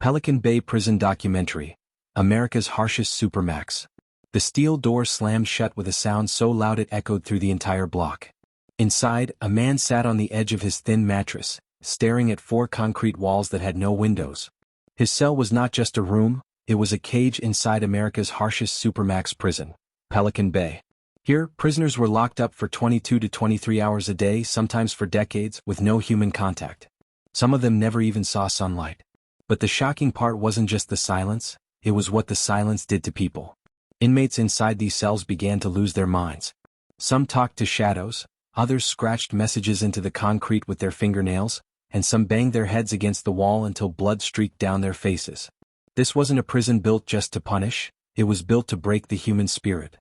Pelican Bay Prison documentary, America's Harshest Supermax. The steel door slammed shut with a sound so loud it echoed through the entire block. Inside, a man sat on the edge of his thin mattress, staring at four concrete walls that had no windows. His cell was not just a room, it was a cage inside America's harshest Supermax prison, Pelican Bay. Here, prisoners were locked up for 22 to 23 hours a day, sometimes for decades, with no human contact. Some of them never even saw sunlight. But the shocking part wasn't just the silence, it was what the silence did to people. Inmates inside these cells began to lose their minds. Some talked to shadows, others scratched messages into the concrete with their fingernails, and some banged their heads against the wall until blood streaked down their faces. This wasn't a prison built just to punish, it was built to break the human spirit.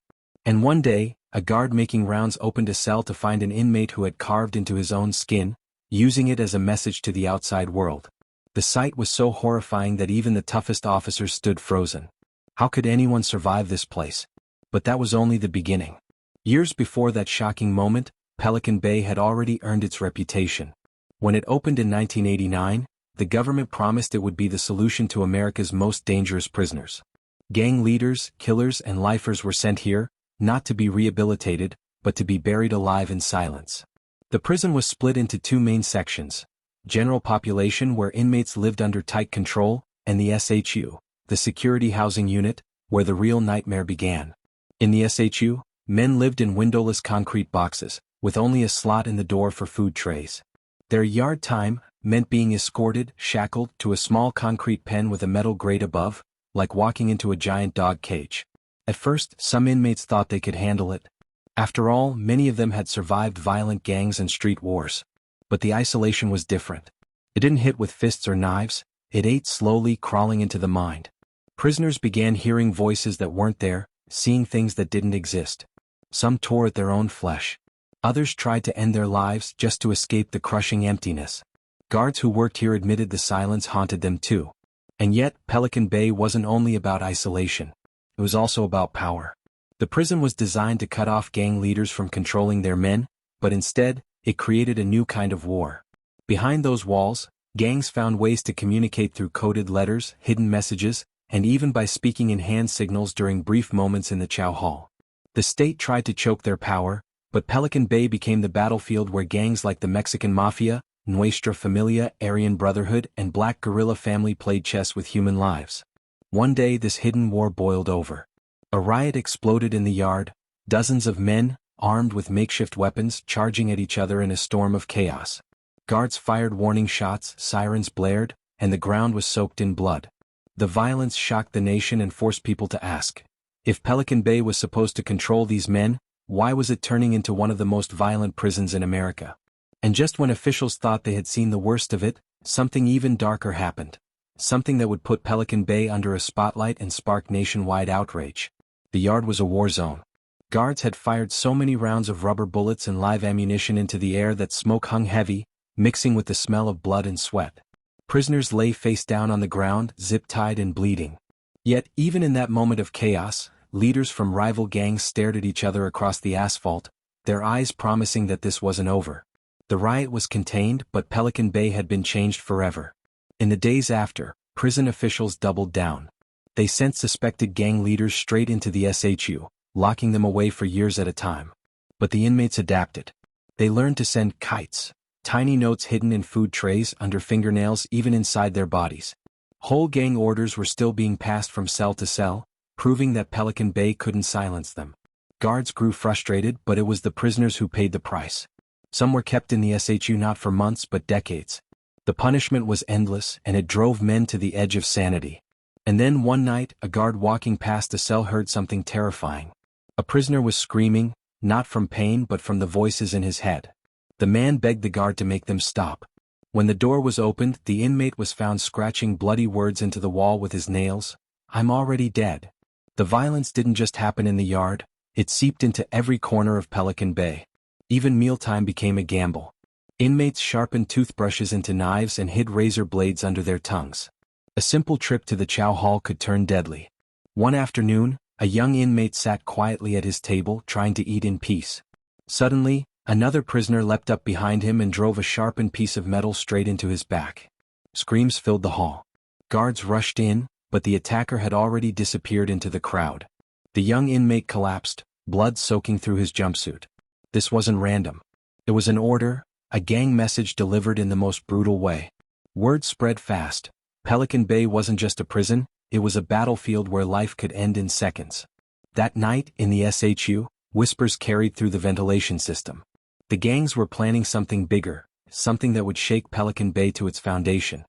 And one day, a guard making rounds opened a cell to find an inmate who had carved into his own skin, using it as a message to the outside world. The sight was so horrifying that even the toughest officers stood frozen. How could anyone survive this place? But that was only the beginning. Years before that shocking moment, Pelican Bay had already earned its reputation. When it opened in 1989, the government promised it would be the solution to America's most dangerous prisoners. Gang leaders, killers, and lifers were sent here, not to be rehabilitated, but to be buried alive in silence. The prison was split into two main sections: general population, where inmates lived under tight control, and the SHU, the security housing unit, where the real nightmare began. In the SHU, men lived in windowless concrete boxes, with only a slot in the door for food trays. Their yard time meant being escorted, shackled, to a small concrete pen with a metal grate above, like walking into a giant dog cage. At first, some inmates thought they could handle it. After all, many of them had survived violent gangs and street wars. But the isolation was different. It didn't hit with fists or knives, it ate slowly, crawling into the mind. Prisoners began hearing voices that weren't there, seeing things that didn't exist. Some tore at their own flesh. Others tried to end their lives just to escape the crushing emptiness. Guards who worked here admitted the silence haunted them too. And yet, Pelican Bay wasn't only about isolation. It was also about power. The prison was designed to cut off gang leaders from controlling their men, but instead, it created a new kind of war. Behind those walls, gangs found ways to communicate through coded letters, hidden messages, and even by speaking in hand signals during brief moments in the chow hall. The state tried to choke their power, but Pelican Bay became the battlefield where gangs like the Mexican Mafia, Nuestra Familia, Aryan Brotherhood, and Black Guerrilla Family played chess with human lives. One day this hidden war boiled over. A riot exploded in the yard, dozens of men, armed with makeshift weapons, charging at each other in a storm of chaos. Guards fired warning shots, sirens blared, and the ground was soaked in blood. The violence shocked the nation and forced people to ask, if Pelican Bay was supposed to control these men, why was it turning into one of the most violent prisons in America? And just when officials thought they had seen the worst of it, something even darker happened. Something that would put Pelican Bay under a spotlight and spark nationwide outrage. The yard was a war zone. Guards had fired so many rounds of rubber bullets and live ammunition into the air that smoke hung heavy, mixing with the smell of blood and sweat. Prisoners lay face down on the ground, zip-tied and bleeding. Yet, even in that moment of chaos, leaders from rival gangs stared at each other across the asphalt, their eyes promising that this wasn't over. The riot was contained, but Pelican Bay had been changed forever. In the days after, prison officials doubled down. They sent suspected gang leaders straight into the SHU, locking them away for years at a time. But the inmates adapted. They learned to send kites, tiny notes hidden in food trays, under fingernails, even inside their bodies. Whole gang orders were still being passed from cell to cell, proving that Pelican Bay couldn't silence them. Guards grew frustrated, but it was the prisoners who paid the price. Some were kept in the SHU not for months but decades. The punishment was endless, and it drove men to the edge of sanity. And then one night, a guard walking past a cell heard something terrifying. A prisoner was screaming, not from pain but from the voices in his head. The man begged the guard to make them stop. When the door was opened, the inmate was found scratching bloody words into the wall with his nails. "I'm already dead." The violence didn't just happen in the yard, it seeped into every corner of Pelican Bay. Even mealtime became a gamble. Inmates sharpened toothbrushes into knives and hid razor blades under their tongues. A simple trip to the chow hall could turn deadly. One afternoon, a young inmate sat quietly at his table, trying to eat in peace. Suddenly, another prisoner leapt up behind him and drove a sharpened piece of metal straight into his back. Screams filled the hall. Guards rushed in, but the attacker had already disappeared into the crowd. The young inmate collapsed, blood soaking through his jumpsuit. This wasn't random. It was an order, a gang message delivered in the most brutal way. Word spread fast. Pelican Bay wasn't just a prison, it was a battlefield where life could end in seconds. That night, in the SHU, whispers carried through the ventilation system. The gangs were planning something bigger, something that would shake Pelican Bay to its foundation.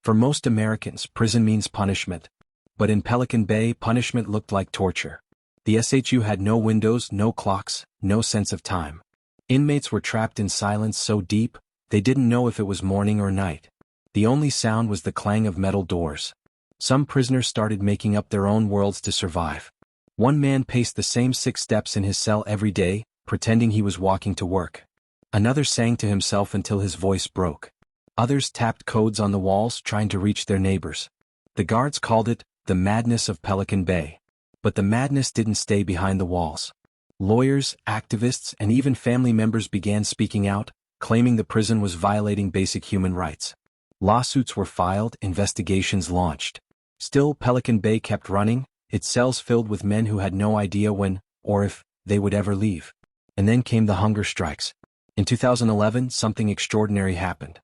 For most Americans, prison means punishment. But in Pelican Bay, punishment looked like torture. The SHU had no windows, no clocks, no sense of time. Inmates were trapped in silence so deep, they didn't know if it was morning or night. The only sound was the clang of metal doors. Some prisoners started making up their own worlds to survive. One man paced the same 6 steps in his cell every day, pretending he was walking to work. Another sang to himself until his voice broke. Others tapped codes on the walls, trying to reach their neighbors. The guards called it the madness of Pelican Bay. But the madness didn't stay behind the walls. Lawyers, activists, and even family members began speaking out, claiming the prison was violating basic human rights. Lawsuits were filed, investigations launched. Still, Pelican Bay kept running, its cells filled with men who had no idea when, or if, they would ever leave. And then came the hunger strikes. In 2011, something extraordinary happened.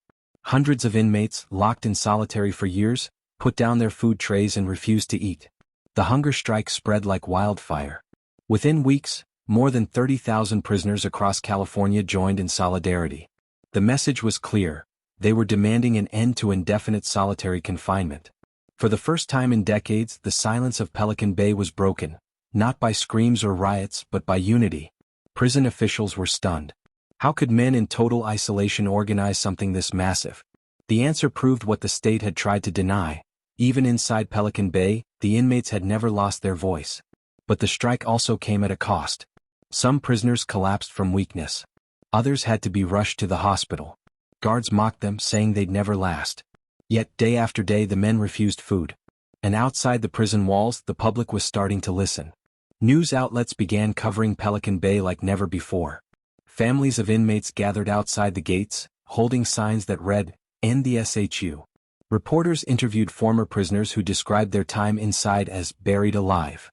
Hundreds of inmates, locked in solitary for years, put down their food trays and refused to eat. The hunger strike spread like wildfire. Within weeks, more than 30,000 prisoners across California joined in solidarity. The message was clear. They were demanding an end to indefinite solitary confinement. For the first time in decades, the silence of Pelican Bay was broken, not by screams or riots but by unity. Prison officials were stunned. How could men in total isolation organize something this massive? The answer proved what the state had tried to deny. Even inside Pelican Bay, the inmates had never lost their voice. But the strike also came at a cost. Some prisoners collapsed from weakness. Others had to be rushed to the hospital. Guards mocked them, saying they'd never last. Yet day after day the men refused food. And outside the prison walls, the public was starting to listen. News outlets began covering Pelican Bay like never before. Families of inmates gathered outside the gates, holding signs that read, "End the SHU." Reporters interviewed former prisoners who described their time inside as buried alive.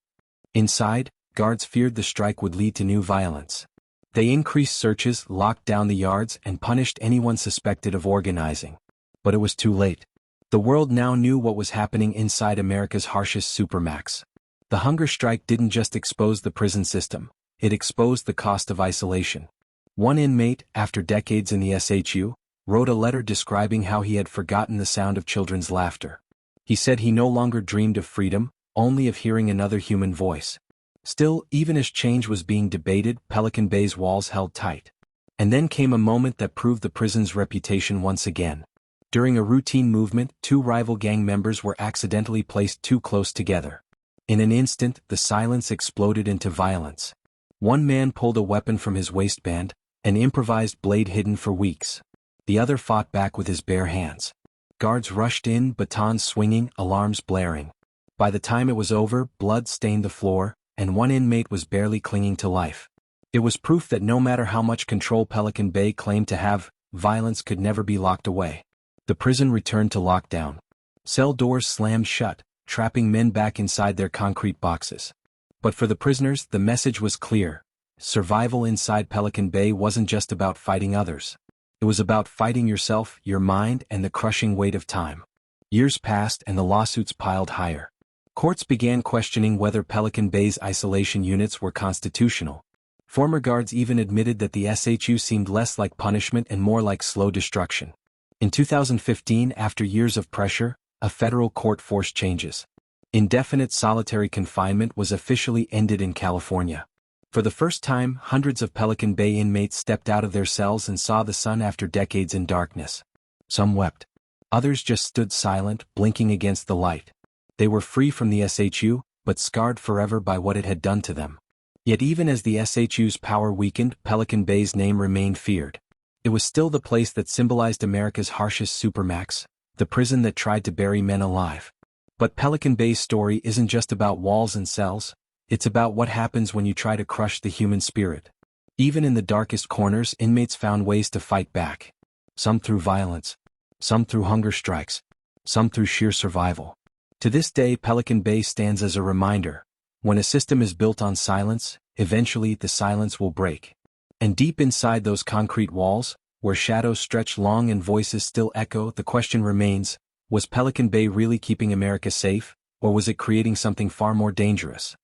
Inside, guards feared the strike would lead to new violence. They increased searches, locked down the yards, and punished anyone suspected of organizing. But it was too late. The world now knew what was happening inside America's harshest Supermax. The hunger strike didn't just expose the prison system, it exposed the cost of isolation. One inmate, after decades in the SHU, wrote a letter describing how he had forgotten the sound of children's laughter. He said he no longer dreamed of freedom, only of hearing another human voice. Still, even as change was being debated, Pelican Bay's walls held tight. And then came a moment that proved the prison's reputation once again. During a routine movement, 2 rival gang members were accidentally placed too close together. In an instant, the silence exploded into violence. One man pulled a weapon from his waistband, an improvised blade hidden for weeks. The other fought back with his bare hands. Guards rushed in, batons swinging, alarms blaring. By the time it was over, blood stained the floor, and one inmate was barely clinging to life. It was proof that no matter how much control Pelican Bay claimed to have, violence could never be locked away. The prison returned to lockdown. Cell doors slammed shut, trapping men back inside their concrete boxes. But for the prisoners, the message was clear. Survival inside Pelican Bay wasn't just about fighting others. It was about fighting yourself, your mind, and the crushing weight of time. Years passed and the lawsuits piled higher. Courts began questioning whether Pelican Bay's isolation units were constitutional. Former guards even admitted that the SHU seemed less like punishment and more like slow destruction. In 2015, after years of pressure, a federal court forced changes. Indefinite solitary confinement was officially ended in California. For the first time, hundreds of Pelican Bay inmates stepped out of their cells and saw the sun after decades in darkness. Some wept. Others just stood silent, blinking against the light. They were free from the SHU, but scarred forever by what it had done to them. Yet even as the SHU's power weakened, Pelican Bay's name remained feared. It was still the place that symbolized America's harshest Supermax, the prison that tried to bury men alive. But Pelican Bay's story isn't just about walls and cells. It's about what happens when you try to crush the human spirit. Even in the darkest corners, inmates found ways to fight back. Some through violence, some through hunger strikes, some through sheer survival. To this day, Pelican Bay stands as a reminder: when a system is built on silence, eventually the silence will break. And deep inside those concrete walls, where shadows stretch long and voices still echo, the question remains: was Pelican Bay really keeping America safe, or was it creating something far more dangerous?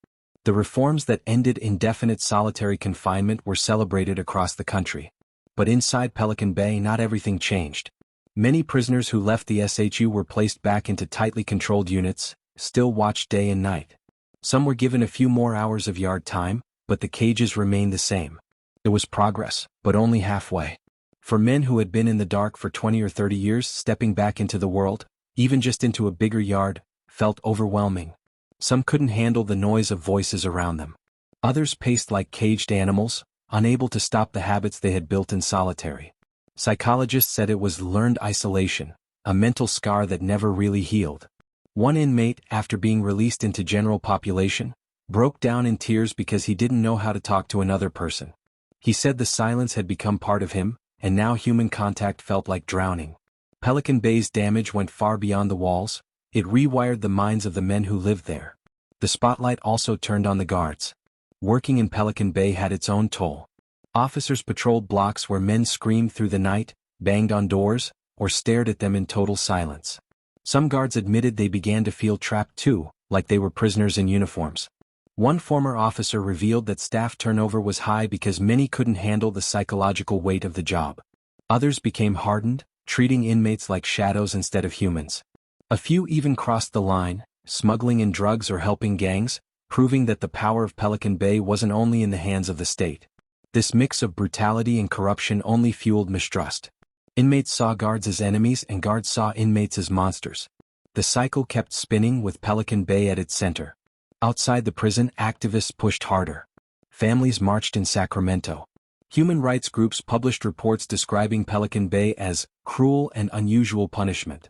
The reforms that ended indefinite solitary confinement were celebrated across the country. But inside Pelican Bay, not everything changed. Many prisoners who left the SHU were placed back into tightly controlled units, still watched day and night. Some were given a few more hours of yard time, but the cages remained the same. It was progress, but only halfway. For men who had been in the dark for 20 or 30 years, stepping back into the world, even just into a bigger yard, felt overwhelming. Some couldn't handle the noise of voices around them. Others paced like caged animals, unable to stop the habits they had built in solitary. Psychologists said it was learned isolation, a mental scar that never really healed. One inmate, after being released into general population, broke down in tears because he didn't know how to talk to another person. He said the silence had become part of him, and now human contact felt like drowning. Pelican Bay's damage went far beyond the walls. It rewired the minds of the men who lived there. The spotlight also turned on the guards. Working in Pelican Bay had its own toll. Officers patrolled blocks where men screamed through the night, banged on doors, or stared at them in total silence. Some guards admitted they began to feel trapped too, like they were prisoners in uniforms. One former officer revealed that staff turnover was high because many couldn't handle the psychological weight of the job. Others became hardened, treating inmates like shadows instead of humans. A few even crossed the line, smuggling in drugs or helping gangs, proving that the power of Pelican Bay wasn't only in the hands of the state. This mix of brutality and corruption only fueled mistrust. Inmates saw guards as enemies and guards saw inmates as monsters. The cycle kept spinning with Pelican Bay at its center. Outside the prison, activists pushed harder. Families marched in Sacramento. Human rights groups published reports describing Pelican Bay as cruel and unusual punishment.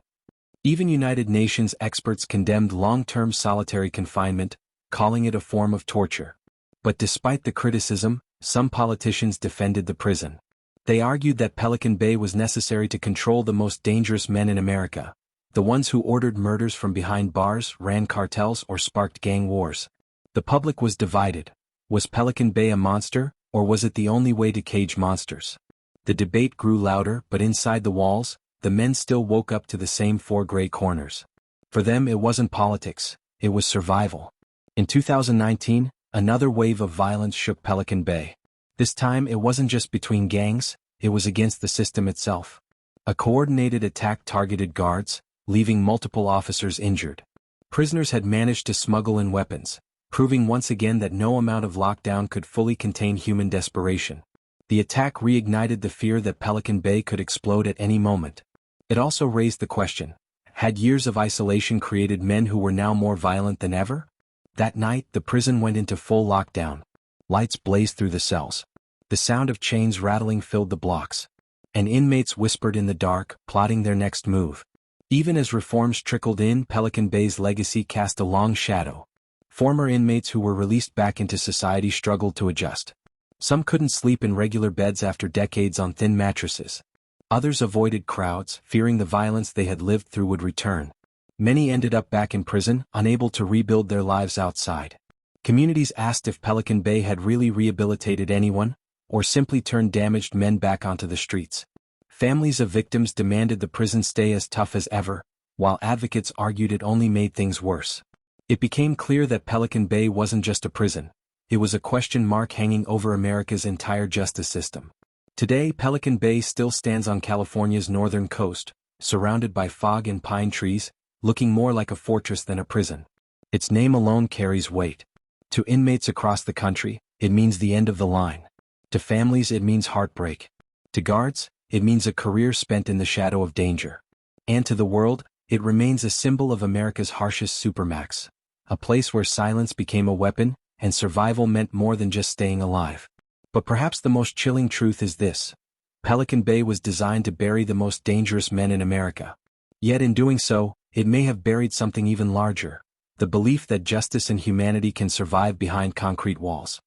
Even United Nations experts condemned long-term solitary confinement, calling it a form of torture. But despite the criticism, some politicians defended the prison. They argued that Pelican Bay was necessary to control the most dangerous men in America, the ones who ordered murders from behind bars, ran cartels, or sparked gang wars. The public was divided. Was Pelican Bay a monster, or was it the only way to cage monsters? The debate grew louder, but inside the walls, the men still woke up to the same four gray corners. For them, it wasn't politics, it was survival. In 2019, another wave of violence shook Pelican Bay. This time, it wasn't just between gangs, it was against the system itself. A coordinated attack targeted guards, leaving multiple officers injured. Prisoners had managed to smuggle in weapons, proving once again that no amount of lockdown could fully contain human desperation. The attack reignited the fear that Pelican Bay could explode at any moment. It also raised the question: had years of isolation created men who were now more violent than ever? That night, the prison went into full lockdown. Lights blazed through the cells. The sound of chains rattling filled the blocks. And inmates whispered in the dark, plotting their next move. Even as reforms trickled in, Pelican Bay's legacy cast a long shadow. Former inmates who were released back into society struggled to adjust. Some couldn't sleep in regular beds after decades on thin mattresses. Others avoided crowds, fearing the violence they had lived through would return. Many ended up back in prison, unable to rebuild their lives outside. Communities asked if Pelican Bay had really rehabilitated anyone, or simply turned damaged men back onto the streets. Families of victims demanded the prison stay as tough as ever, while advocates argued it only made things worse. It became clear that Pelican Bay wasn't just a prison. It was a question mark hanging over America's entire justice system. Today, Pelican Bay still stands on California's northern coast, surrounded by fog and pine trees, looking more like a fortress than a prison. Its name alone carries weight. To inmates across the country, it means the end of the line. To families, it means heartbreak. To guards, it means a career spent in the shadow of danger. And to the world, it remains a symbol of America's harshest Supermax, a place where silence became a weapon, and survival meant more than just staying alive. But perhaps the most chilling truth is this: Pelican Bay was designed to bury the most dangerous men in America. Yet in doing so, it may have buried something even larger: the belief that justice and humanity can survive behind concrete walls.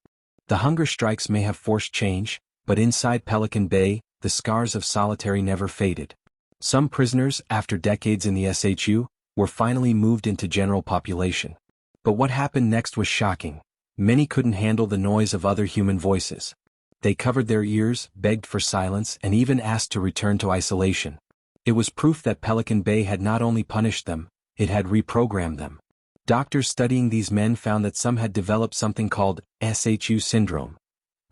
The hunger strikes may have forced change, but inside Pelican Bay, the scars of solitary never faded. Some prisoners, after decades in the SHU, were finally moved into general population. But what happened next was shocking. Many couldn't handle the noise of other human voices. They covered their ears, begged for silence, and even asked to return to isolation. It was proof that Pelican Bay had not only punished them, it had reprogrammed them. Doctors studying these men found that some had developed something called SHU syndrome,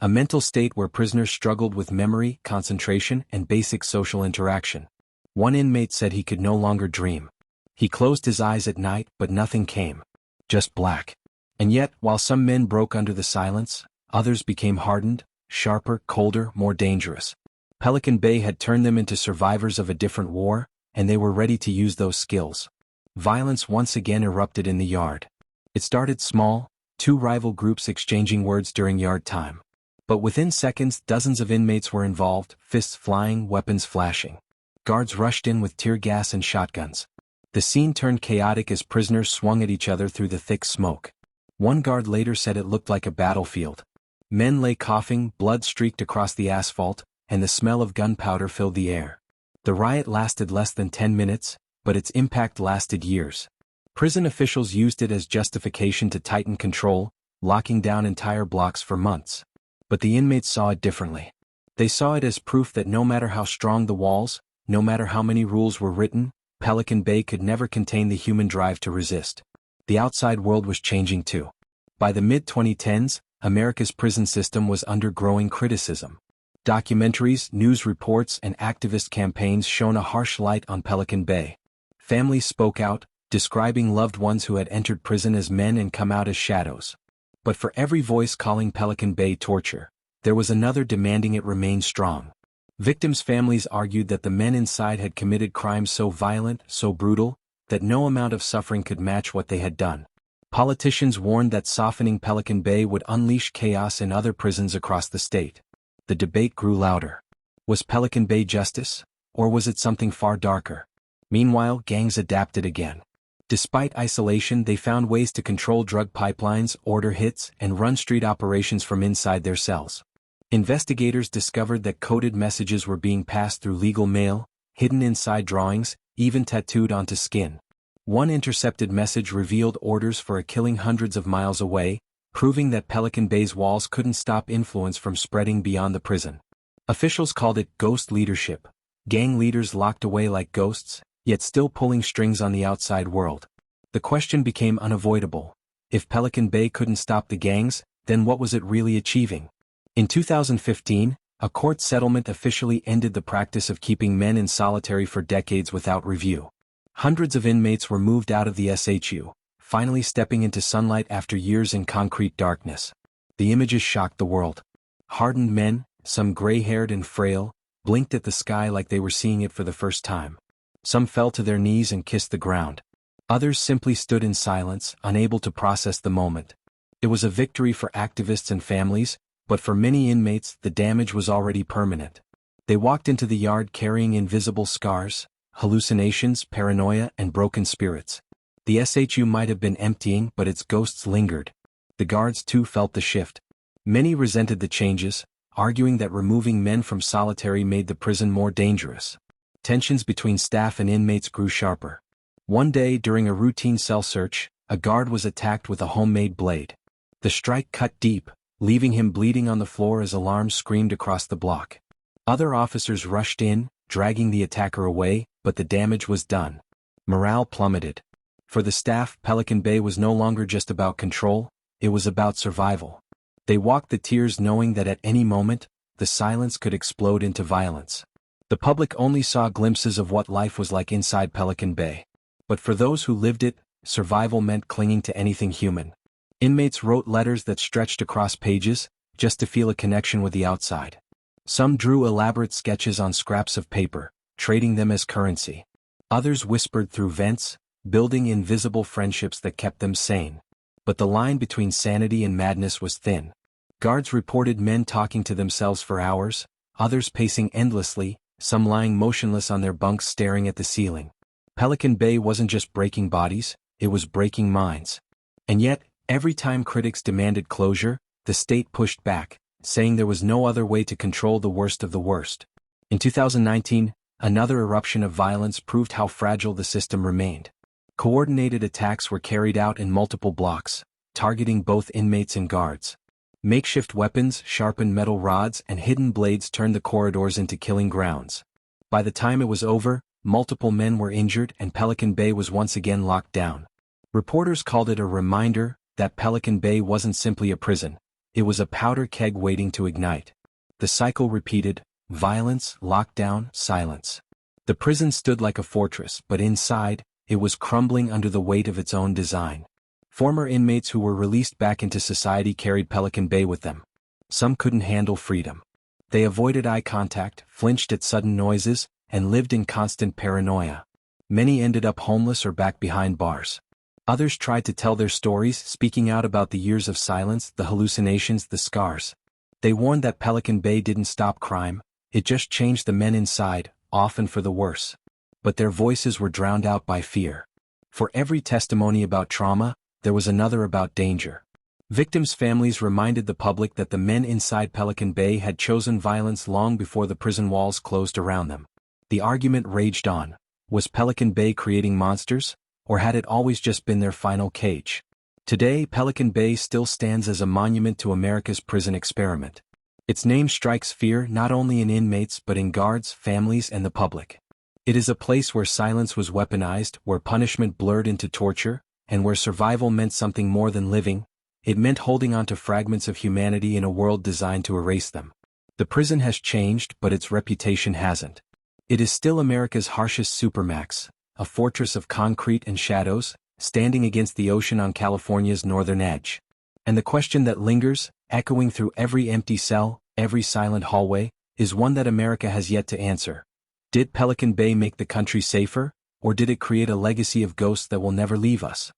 a mental state where prisoners struggled with memory, concentration, and basic social interaction. One inmate said he could no longer dream. He closed his eyes at night, but nothing came. Just black. And yet, while some men broke under the silence, others became hardened, sharper, colder, more dangerous. Pelican Bay had turned them into survivors of a different war, and they were ready to use those skills. Violence once again erupted in the yard. It started small, two rival groups exchanging words during yard time. But within seconds, dozens of inmates were involved, fists flying, weapons flashing. Guards rushed in with tear gas and shotguns. The scene turned chaotic as prisoners swung at each other through the thick smoke. One guard later said it looked like a battlefield. Men lay coughing, blood streaked across the asphalt, and the smell of gunpowder filled the air. The riot lasted less than 10 minutes, but its impact lasted years. Prison officials used it as justification to tighten control, locking down entire blocks for months. But the inmates saw it differently. They saw it as proof that no matter how strong the walls, no matter how many rules were written, Pelican Bay could never contain the human drive to resist. The outside world was changing too. By the mid-2010s, America's prison system was under growing criticism. Documentaries, news reports, and activist campaigns shone a harsh light on Pelican Bay. Families spoke out, describing loved ones who had entered prison as men and come out as shadows. But for every voice calling Pelican Bay torture, there was another demanding it remain strong. Victims' families argued that the men inside had committed crimes so violent, so brutal, that no amount of suffering could match what they had done. Politicians warned that softening Pelican Bay would unleash chaos in other prisons across the state. The debate grew louder. Was Pelican Bay justice, or was it something far darker? Meanwhile, gangs adapted again. Despite isolation, they found ways to control drug pipelines, order hits, and run street operations from inside their cells. Investigators discovered that coded messages were being passed through legal mail, hidden inside drawings, even tattooed onto skin. One intercepted message revealed orders for a killing hundreds of miles away, proving that Pelican Bay's walls couldn't stop influence from spreading beyond the prison. Officials called it ghost leadership, gang leaders locked away like ghosts, yet still pulling strings on the outside world. The question became unavoidable. If Pelican Bay couldn't stop the gangs, then what was it really achieving? In 2015, a court settlement officially ended the practice of keeping men in solitary for decades without review. Hundreds of inmates were moved out of the SHU, finally stepping into sunlight after years in concrete darkness. The images shocked the world. Hardened men, some gray-haired and frail, blinked at the sky like they were seeing it for the first time. Some fell to their knees and kissed the ground. Others simply stood in silence, unable to process the moment. It was a victory for activists and families, but for many inmates, the damage was already permanent. They walked into the yard carrying invisible scars, hallucinations, paranoia, and broken spirits. The SHU might have been emptying, but its ghosts lingered. The guards too felt the shift. Many resented the changes, arguing that removing men from solitary made the prison more dangerous. Tensions between staff and inmates grew sharper. One day during a routine cell search, a guard was attacked with a homemade blade. The strike cut deep, leaving him bleeding on the floor as alarms screamed across the block. Other officers rushed in, dragging the attacker away, but the damage was done. Morale plummeted. For the staff, Pelican Bay was no longer just about control, it was about survival. They walked the tiers knowing that at any moment, the silence could explode into violence. The public only saw glimpses of what life was like inside Pelican Bay. But for those who lived it, survival meant clinging to anything human. Inmates wrote letters that stretched across pages, just to feel a connection with the outside. Some drew elaborate sketches on scraps of paper, trading them as currency. Others whispered through vents, building invisible friendships that kept them sane. But the line between sanity and madness was thin. Guards reported men talking to themselves for hours, others pacing endlessly, some lying motionless on their bunks staring at the ceiling. Pelican Bay wasn't just breaking bodies, it was breaking minds. And yet, every time critics demanded closure, the state pushed back, saying there was no other way to control the worst of the worst. In 2019, Another eruption of violence proved how fragile the system remained. Coordinated attacks were carried out in multiple blocks, targeting both inmates and guards. Makeshift weapons, sharpened metal rods, and hidden blades turned the corridors into killing grounds. By the time it was over, multiple men were injured and Pelican Bay was once again locked down. Reporters called it a reminder that Pelican Bay wasn't simply a prison, it was a powder keg waiting to ignite. The cycle repeated: violence, lockdown, silence. The prison stood like a fortress, but inside, it was crumbling under the weight of its own design. Former inmates who were released back into society carried Pelican Bay with them. Some couldn't handle freedom. They avoided eye contact, flinched at sudden noises, and lived in constant paranoia. Many ended up homeless or back behind bars. Others tried to tell their stories, speaking out about the years of silence, the hallucinations, the scars. They warned that Pelican Bay didn't stop crime, it just changed the men inside, often for the worse. But their voices were drowned out by fear. For every testimony about trauma, there was another about danger. Victims' families reminded the public that the men inside Pelican Bay had chosen violence long before the prison walls closed around them. The argument raged on. Was Pelican Bay creating monsters, or had it always just been their final cage? Today, Pelican Bay still stands as a monument to America's prison experiment. Its name strikes fear not only in inmates but in guards, families, and the public. It is a place where silence was weaponized, where punishment blurred into torture, and where survival meant something more than living. It meant holding on to fragments of humanity in a world designed to erase them. The prison has changed, but its reputation hasn't. It is still America's harshest Supermax, a fortress of concrete and shadows, standing against the ocean on California's northern edge. And the question that lingers, echoing through every empty cell, every silent hallway, is one that America has yet to answer. Did Pelican Bay make the country safer, or did it create a legacy of ghosts that will never leave us?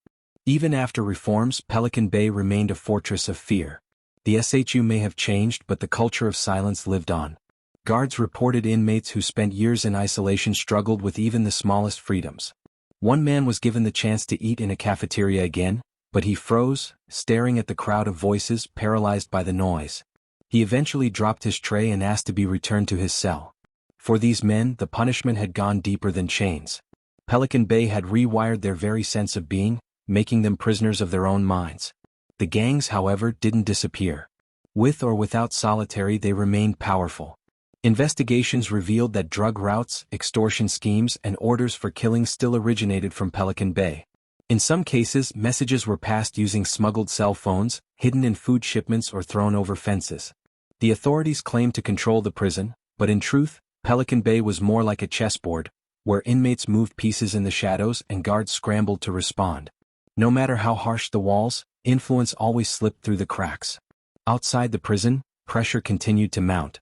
Even after reforms, Pelican Bay remained a fortress of fear. The SHU may have changed, but the culture of silence lived on. Guards reported inmates who spent years in isolation struggled with even the smallest freedoms. One man was given the chance to eat in a cafeteria again, but he froze, staring at the crowd of voices, paralyzed by the noise. He eventually dropped his tray and asked to be returned to his cell. For these men, the punishment had gone deeper than chains. Pelican Bay had rewired their very sense of being, making them prisoners of their own minds. The gangs, however, didn't disappear. With or without solitary, they remained powerful. Investigations revealed that drug routes, extortion schemes, and orders for killing still originated from Pelican Bay. In some cases, messages were passed using smuggled cell phones, hidden in food shipments, or thrown over fences. The authorities claimed to control the prison, but in truth, Pelican Bay was more like a chessboard, where inmates moved pieces in the shadows and guards scrambled to respond. No matter how harsh the walls, influence always slipped through the cracks. Outside the prison, pressure continued to mount.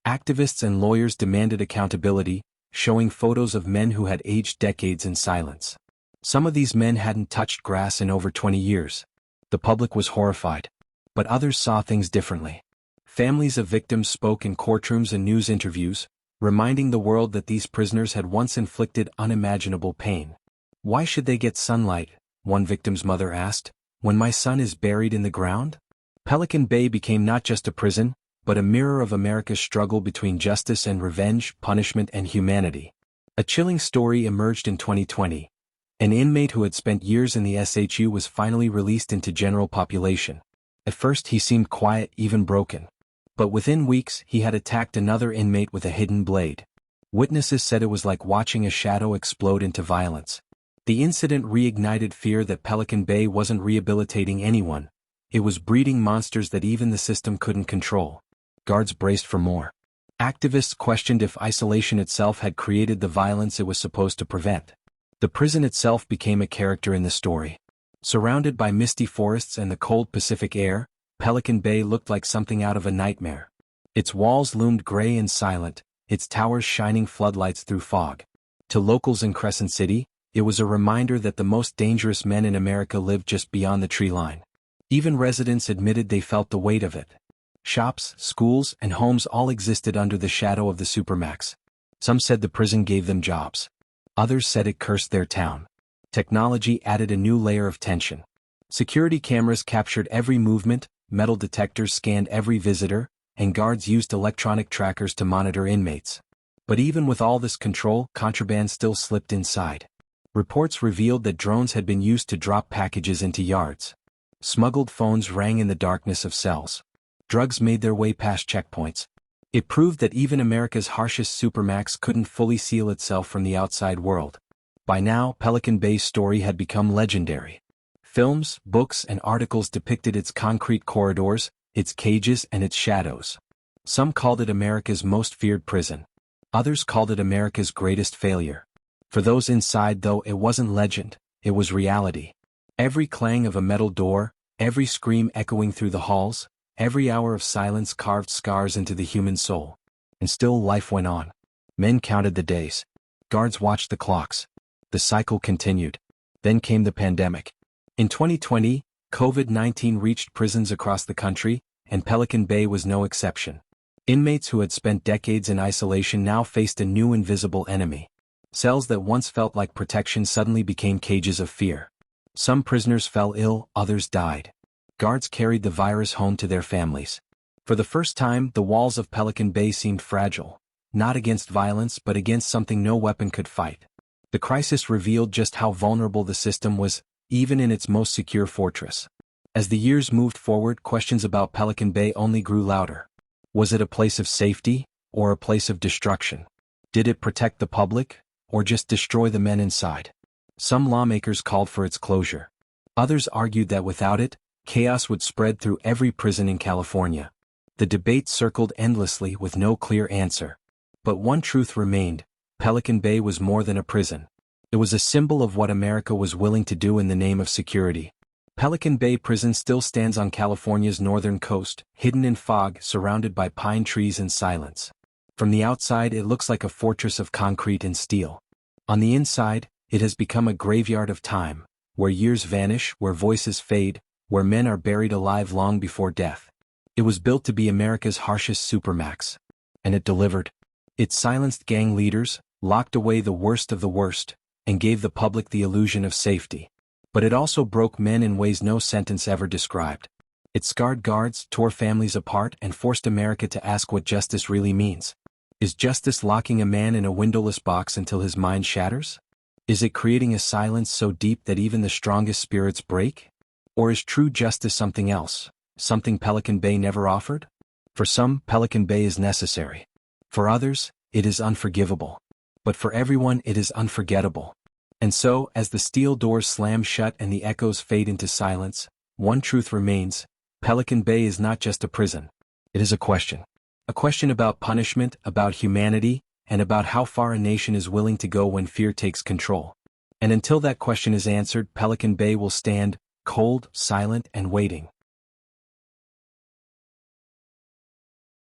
Activists and lawyers demanded accountability, showing photos of men who had aged decades in silence. Some of these men hadn't touched grass in over 20 years. The public was horrified. But others saw things differently. Families of victims spoke in courtrooms and news interviews, reminding the world that these prisoners had once inflicted unimaginable pain. "Why should they get sunlight?" one victim's mother asked, "when my son is buried in the ground?" Pelican Bay became not just a prison, but a mirror of America's struggle between justice and revenge, punishment and humanity. A chilling story emerged in 2020. An inmate who had spent years in the SHU was finally released into general population. At first he seemed quiet, even broken. But within weeks he had attacked another inmate with a hidden blade. Witnesses said it was like watching a shadow explode into violence. The incident reignited fear that Pelican Bay wasn't rehabilitating anyone. It was breeding monsters that even the system couldn't control. Guards braced for more. Activists questioned if isolation itself had created the violence it was supposed to prevent. The prison itself became a character in the story. Surrounded by misty forests and the cold Pacific air, Pelican Bay looked like something out of a nightmare. Its walls loomed gray and silent, its towers shining floodlights through fog. To locals in Crescent City, it was a reminder that the most dangerous men in America lived just beyond the tree line. Even residents admitted they felt the weight of it. Shops, schools, and homes all existed under the shadow of the Supermax. Some said the prison gave them jobs. Others said it cursed their town. Technology added a new layer of tension. Security cameras captured every movement, metal detectors scanned every visitor, and guards used electronic trackers to monitor inmates. But even with all this control, contraband still slipped inside. Reports revealed that drones had been used to drop packages into yards. Smuggled phones rang in the darkness of cells. Drugs made their way past checkpoints. It proved that even America's harshest Supermax couldn't fully seal itself from the outside world. By now, Pelican Bay's story had become legendary. Films, books, and articles depicted its concrete corridors, its cages, and its shadows. Some called it America's most feared prison. Others called it America's greatest failure. For those inside, though, it wasn't legend, it was reality. Every clang of a metal door, every scream echoing through the halls, every hour of silence carved scars into the human soul. And still life went on. Men counted the days. Guards watched the clocks. The cycle continued. Then came the pandemic. In 2020, COVID-19 reached prisons across the country, and Pelican Bay was no exception. Inmates who had spent decades in isolation now faced a new invisible enemy. Cells that once felt like protection suddenly became cages of fear. Some prisoners fell ill, others died. Guards carried the virus home to their families. For the first time, the walls of Pelican Bay seemed fragile, not against violence but against something no weapon could fight. The crisis revealed just how vulnerable the system was, even in its most secure fortress. As the years moved forward, questions about Pelican Bay only grew louder. Was it a place of safety, or a place of destruction? Did it protect the public, or just destroy the men inside? Some lawmakers called for its closure. Others argued that without it, chaos would spread through every prison in California. The debate circled endlessly with no clear answer. But one truth remained: Pelican Bay was more than a prison. It was a symbol of what America was willing to do in the name of security. Pelican Bay Prison still stands on California's northern coast, hidden in fog, surrounded by pine trees and silence. From the outside it looks like a fortress of concrete and steel. On the inside, it has become a graveyard of time, where years vanish, where voices fade, where men are buried alive long before death. It was built to be America's harshest Supermax. And it delivered. It silenced gang leaders, locked away the worst of the worst, and gave the public the illusion of safety. But it also broke men in ways no sentence ever described. It scarred guards, tore families apart, and forced America to ask what justice really means. Is justice locking a man in a windowless box until his mind shatters? Is it creating a silence so deep that even the strongest spirits break? Or is true justice something else, something Pelican Bay never offered? For some, Pelican Bay is necessary. For others, it is unforgivable. But for everyone, it is unforgettable. And so, as the steel doors slam shut and the echoes fade into silence, one truth remains: Pelican Bay is not just a prison. It is a question. A question about punishment, about humanity, and about how far a nation is willing to go when fear takes control. And until that question is answered, Pelican Bay will stand, cold, silent, and waiting.